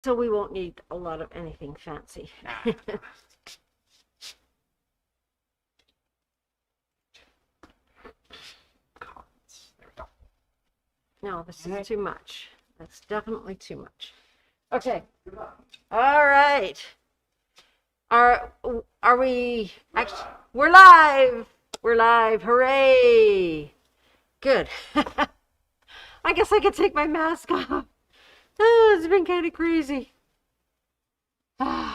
So we won't need a lot of anything fancy. No, this is too much. That's definitely too much. Okay. All right. Are we actually, we're live. We're live. Hooray. Good. I guess I could take my mask off. Oh, it's been kind of crazy. There.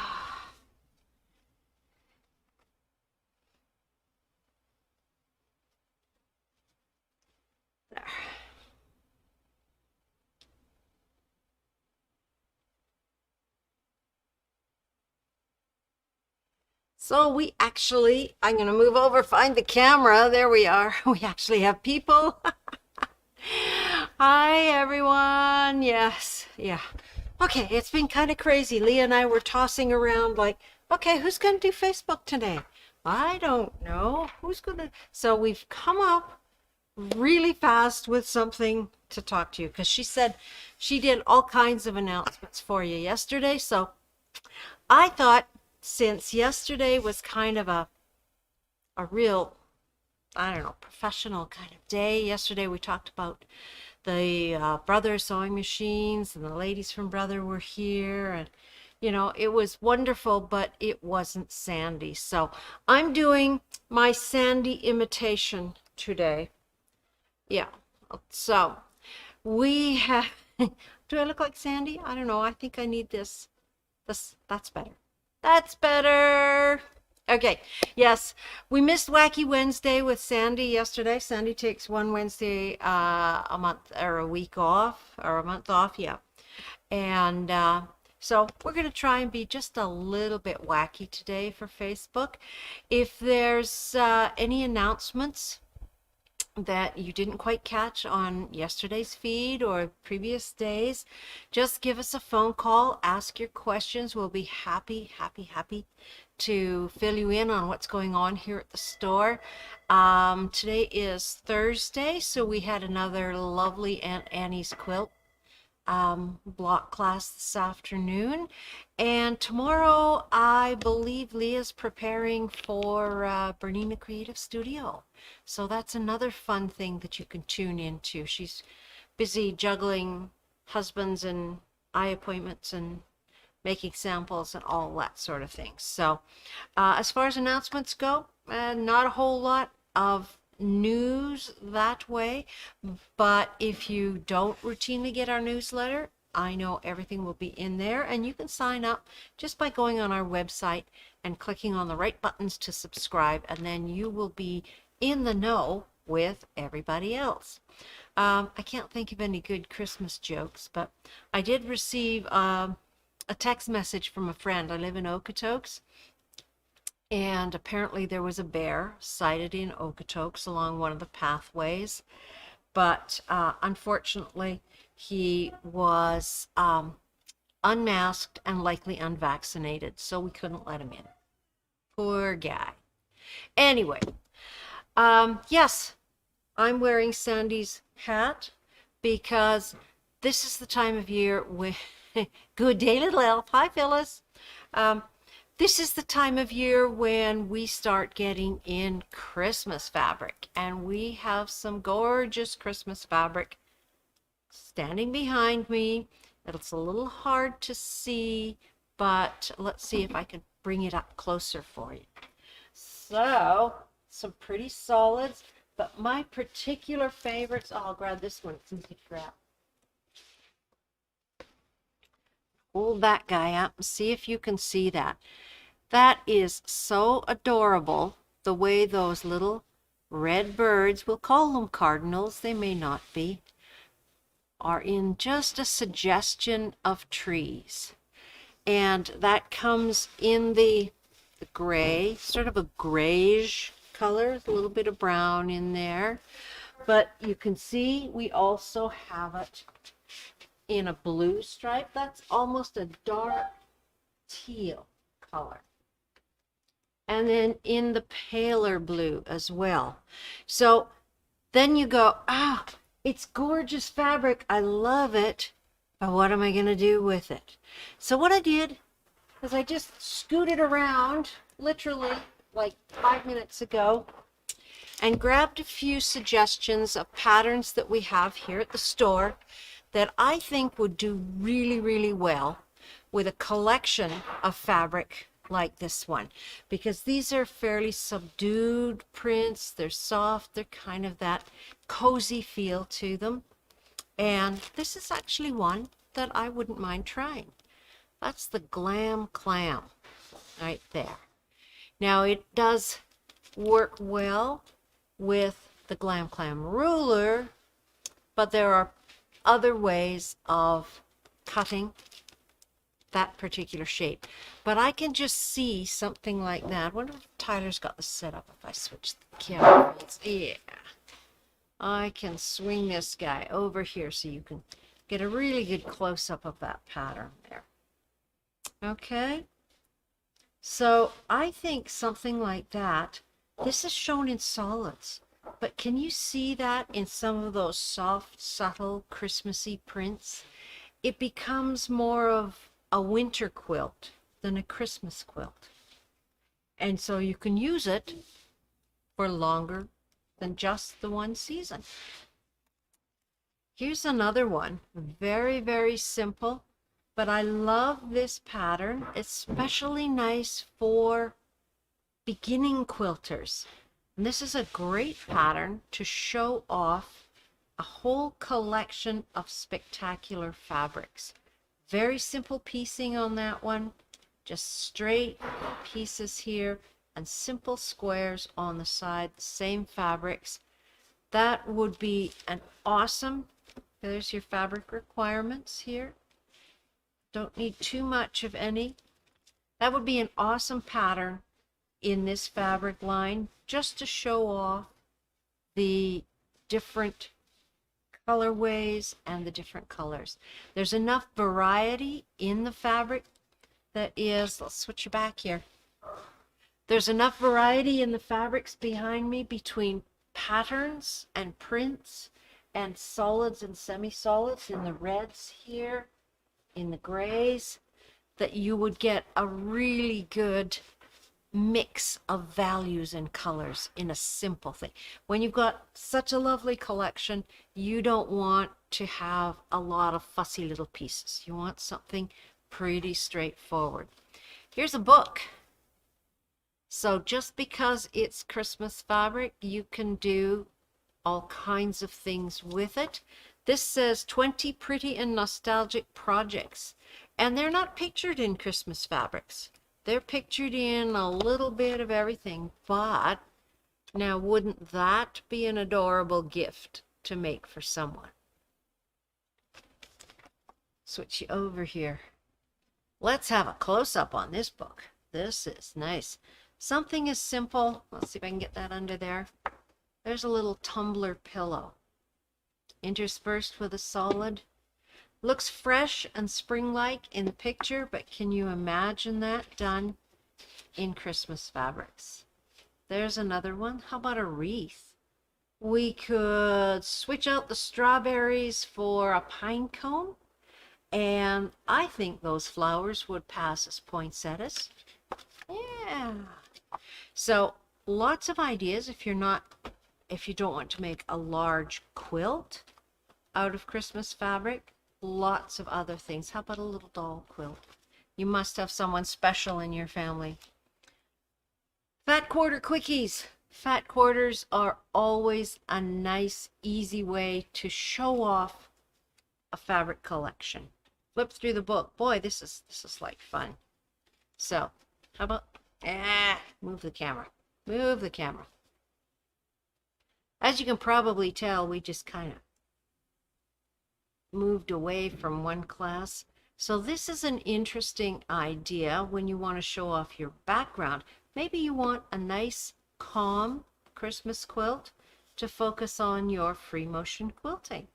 So I'm going to move over, find the camera. There we are. We actually have people. Hi, everyone. Yes. Yeah. Okay, it's been kind of crazy. Leah and I were tossing around like, okay, who's going to do Facebook today? I don't know. Who's going to? So we've come up really fast with something to talk to you because she said she did all kinds of announcements for you yesterday. So I thought since yesterday was kind of a real, I don't know, professional kind of day. Yesterday we talked about the Brother sewing machines, and the ladies from Brother were here, and you know, it was wonderful, but it wasn't Sandy. So I'm doing my Sandy imitation today. Yeah. So we have, do I look like Sandy? I don't know. I think I need this. That's better. That's better. Okay. Yes. We missed Wacky Wednesday with Sandy yesterday. Sandy takes one Wednesday a month or a week off or a month off. Yeah. And so we're going to try and be just a little bit wacky today for Facebook. If there's any announcements that you didn't quite catch on yesterday's feed or previous days, just give us a phone call, ask your questions. We'll be happy to fill you in on what's going on here at the store. Today is Thursday, so we had another lovely Aunt Annie's quilt block class this afternoon, and tomorrow I believe Leah's preparing for Bernina Creative Studio, so that's another fun thing that you can tune into. She's busy juggling husbands and eye appointments and making samples and all that sort of thing. So as far as announcements go, not a whole lot of news that way, but if you don't routinely get our newsletter, I know everything will be in there, and you can sign up just by going on our website and clicking on the right buttons to subscribe, and then you will be in the know with everybody else. I can't think of any good Christmas jokes, but I did receive a text message from a friend. I live in Okotoks, and apparently there was a bear sighted in Okotoks along one of the pathways, but unfortunately he was unmasked and likely unvaccinated, so we couldn't let him in. Poor guy. Anyway, yes, I'm wearing Sandy's hat because this is the time of year when good day, little elf. Hi, Phyllis. This is the time of year when we start getting in Christmas fabric, and we have some gorgeous Christmas fabric standing behind me. It's a little hard to see, but let's see if I can bring it up closer for you. So, some pretty solids, but my particular favorites, I'll grab this one. It's easy to grab. Hold that guy up and see if you can see that. That is so adorable, the way those little red birds, we'll call them cardinals, they may not be, are in just a suggestion of trees. And that comes in the gray, sort of a grayish color, a little bit of brown in there. But you can see we also have it in a blue stripe. That's almost a dark teal color. And then in the paler blue as well. So then you go, it's gorgeous fabric. I love it, what am I going to do with it? So what I did is I just scooted around literally like 5 minutes ago and grabbed a few suggestions of patterns that we have here at the store that I think would do really, really well with a collection of fabric like this one, because these are fairly subdued prints. They're soft. They're kind of that cozy feel to them. And this is actually one that I wouldn't mind trying. That's the Glam Clam right there. Now it does work well with the Glam Clam ruler, but there are other ways of cutting that particular shape. But I can just see something like that. I wonder if Tyler's got this set up. If I switch the camera, yeah, I can swing this guy over here so you can get a really good close-up of that pattern there. Okay, so I think something like that. This is shown in solids, but can you see that in some of those soft, subtle, Christmassy prints? It becomes more of a winter quilt than a Christmas quilt. And so you can use it for longer than just the one season. Here's another one, very, very simple, but I love this pattern, especially nice for beginning quilters. And this is a great pattern to show off a whole collection of spectacular fabrics. Very simple piecing on that one, just straight pieces here and simple squares on the side, the same fabrics. That would be an awesome, there's your fabric requirements here. Don't need too much of any. That would be an awesome pattern in this fabric line, just to show off the different colorways and the different colors. There's enough variety in the fabric that is, let's switch you back here. There's enough variety in the fabrics behind me between patterns and prints and solids and semi-solids, in the reds here, in the grays, that you would get a really good mix of values and colors in a simple thing. When you've got such a lovely collection, you don't want to have a lot of fussy little pieces. You want something pretty straightforward. Here's a book. So just because it's Christmas fabric, you can do all kinds of things with it. This says 20 pretty and nostalgic projects, and they're not pictured in Christmas fabrics. They're pictured in a little bit of everything, but now wouldn't that be an adorable gift to make for someone? Switch you over here. Let's have a close-up on this book. This is nice. Something as simple, let's see if I can get that under there. There's a little tumbler pillow interspersed with a solid. Looks fresh and spring-like in the picture, but can you imagine that done in Christmas fabrics? There's another one. How about a wreath? We could switch out the strawberries for a pine cone, and I think those flowers would pass as poinsettias. Yeah. So lots of ideas if you don't want to make a large quilt out of Christmas fabric. Lots of other things. How about a little doll quilt? You must have someone special in your family. Fat quarter quickies. Fat quarters are always a nice, easy way to show off a fabric collection. Flip through the book. Boy, this is like fun. So, how about move the camera. Move the camera. As you can probably tell, we just kind of moved away from one class. So this is an interesting idea when you want to show off your background. Maybe you want a nice, calm Christmas quilt to focus on your free motion quilting.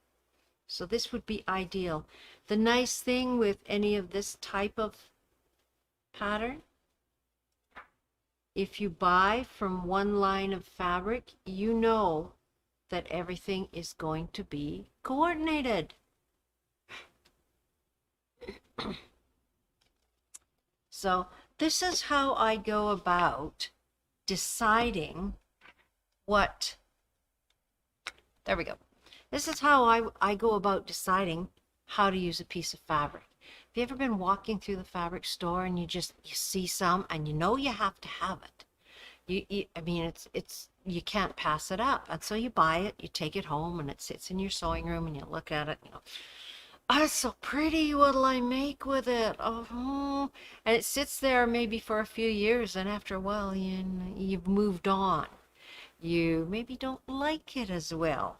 So this would be ideal. The nice thing with any of this type of pattern, if you buy from one line of fabric, you know that everything is going to be coordinated. So this is how I go about deciding what, there we go. This is how I go about deciding how to use a piece of fabric. Have you ever been walking through the fabric store and you see some and you know you have to have it? I mean, you can't pass it up. And so you buy it, you take it home, and it sits in your sewing room, and you look at it, you know, oh, it's so pretty. What'll I make with it? Oh, and it sits there maybe for a few years, and after a while, you've moved on. You maybe don't like it as well.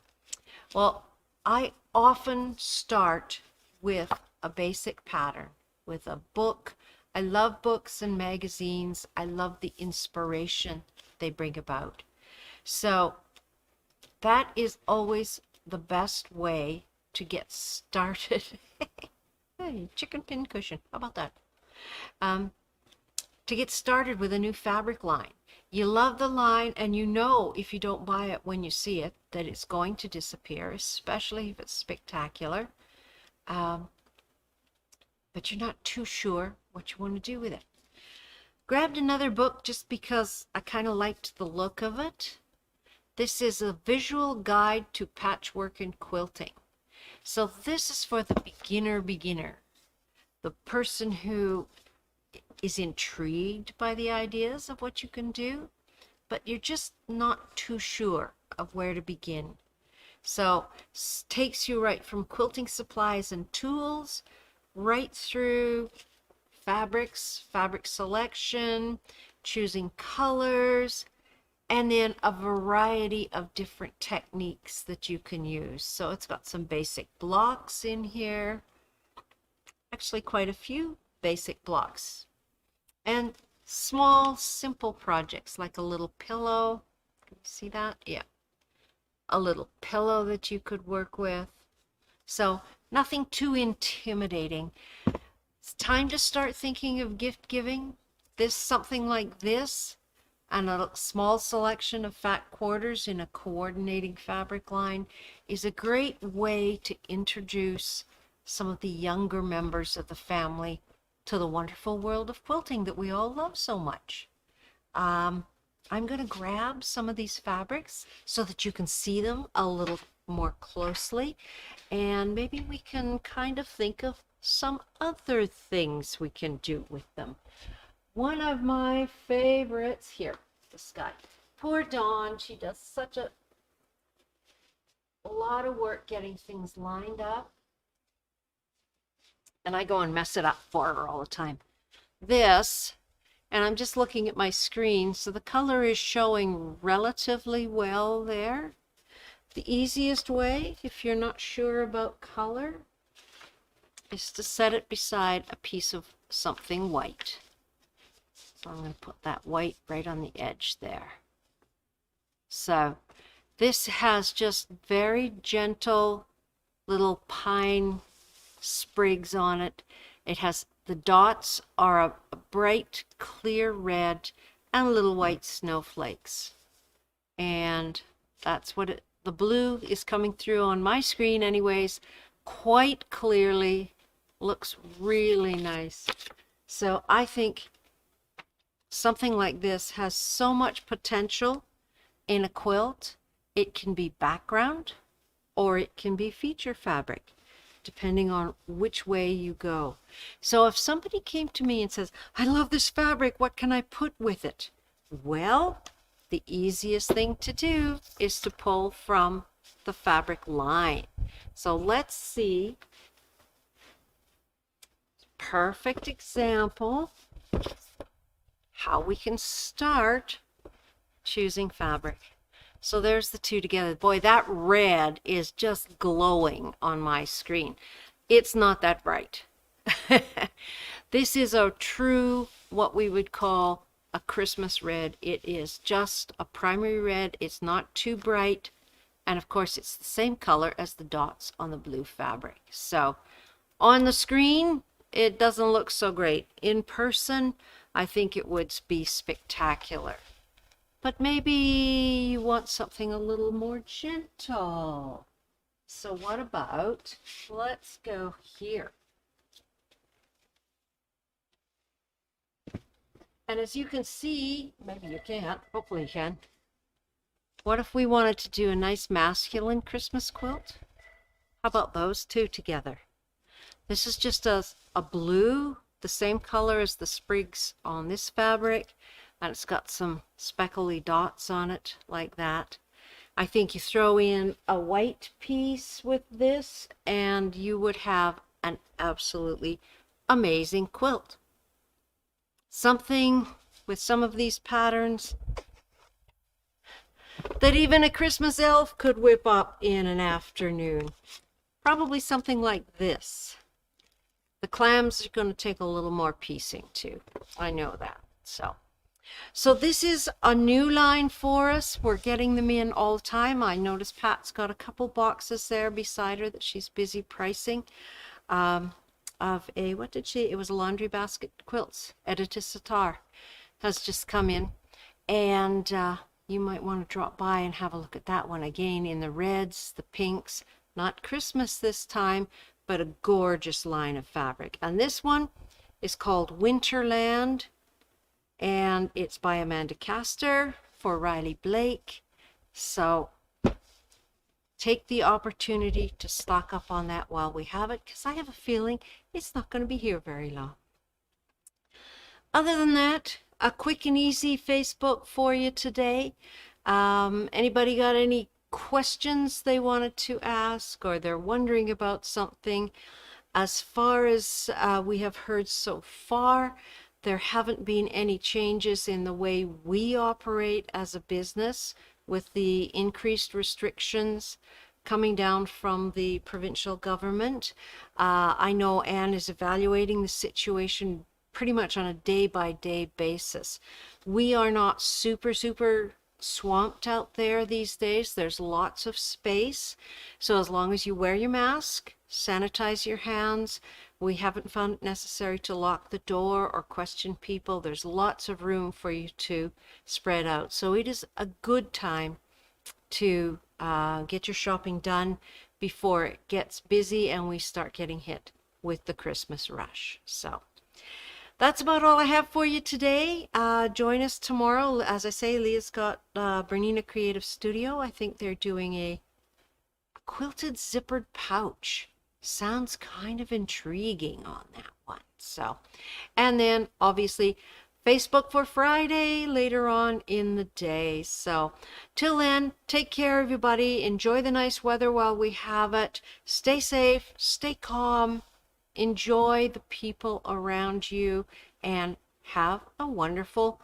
Well, I often start with a basic pattern, with a book. I love books and magazines. I love the inspiration they bring about. So that is always the best way to get started. Hey, chicken pin cushion. How about that? To get started with a new fabric line. You love the line, and you know if you don't buy it when you see it that it's going to disappear, especially if it's spectacular. But you're not too sure what you want to do with it. Grabbed another book just because I kind of liked the look of it. This is a visual guide to patchwork and quilting. So this is for the beginner, the person who is intrigued by the ideas of what you can do, but you're just not too sure of where to begin. So it takes you right from quilting supplies and tools, right through fabrics, fabric selection, choosing colors, and then a variety of different techniques that you can use. So it's got some basic blocks in here, actually quite a few basic blocks, and small simple projects like a little pillow. Can you see that? Yeah, a little pillow that you could work with. So nothing too intimidating. It's time to start thinking of gift giving. Something like this and a small selection of fat quarters in a coordinating fabric line is a great way to introduce some of the younger members of the family to the wonderful world of quilting that we all love so much. I'm going to grab some of these fabrics so that you can see them a little more closely, and maybe we can kind of think of some other things we can do with them. One of my favorites here, this guy. Poor Dawn, she does such a lot of work getting things lined up, and I go and mess it up for her all the time. This, and I'm just looking at my screen, so the color is showing relatively well there. The easiest way, if you're not sure about color, is to set it beside a piece of something white. So I'm going to put that white right on the edge there. So this has just very gentle little pine sprigs on it. It has, the dots are a bright clear red and little white snowflakes. And that's what it, the blue is coming through on my screen anyways, quite clearly. Looks really nice. So I think something like this has so much potential in a quilt. It can be background or it can be feature fabric, depending on which way you go. So if somebody came to me and says, I love this fabric, what can I put with it? Well, the easiest thing to do is to pull from the fabric line. So let's see. Perfect example how we can start choosing fabric. So there's the two together. Boy, that red is just glowing on my screen. It's not that bright. This is a true, what we would call a Christmas red. It is just a primary red. It's not too bright. And of course, it's the same color as the dots on the blue fabric. So on the screen, it doesn't look so great. In person, I think it would be spectacular. But maybe you want something a little more gentle. So what about, let's go here. And as you can see, maybe you can't, hopefully you can. What if we wanted to do a nice masculine Christmas quilt? How about those two together? This is just a blue, the same color as the sprigs on this fabric, and it's got some speckly dots on it like that. I think you throw in a white piece with this and you would have an absolutely amazing quilt. Something with some of these patterns that even a Christmas elf could whip up in an afternoon. Probably something like this. The clams are going to take a little more piecing too. I know that. So this is a new line for us. We're getting them in all the time. I noticed Pat's got a couple boxes there beside her that she's busy pricing of a, what did she, it was a laundry basket quilts. Edita Sitar has just come in, and you might want to drop by and have a look at that one again in the reds, the pinks. Not Christmas this time, but a gorgeous line of fabric. And this one is called Winterland, and it's by Amanda Castor for Riley Blake. So take the opportunity to stock up on that while we have it, because I have a feeling it's not going to be here very long. Other than that, a quick and easy Facebook for you today. Anybody got any questions they wanted to ask, or they're wondering about something? As far as we have heard so far, there haven't been any changes in the way we operate as a business with the increased restrictions coming down from the provincial government. I know Anne is evaluating the situation pretty much on a day-by-day basis. We are not super swamped out there these days. There's lots of space. So as long as you wear your mask, sanitize your hands, we haven't found it necessary to lock the door or question people. There's lots of room for you to spread out. So it is a good time to get your shopping done before it gets busy and we start getting hit with the Christmas rush. So that's about all I have for you today. Join us tomorrow. As I say, Leah's got Bernina Creative Studio. I think they're doing a quilted zippered pouch. Sounds kind of intriguing on that one. So, and then obviously Facebook for Friday later on in the day. So till then, take care everybody. Enjoy the nice weather while we have it. Stay safe, stay calm, enjoy the people around you, and have a wonderful,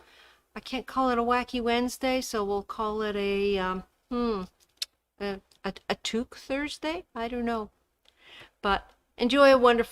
I can't call it a wacky Wednesday, so we'll call it a Toque Thursday. I don't know. But enjoy a wonderful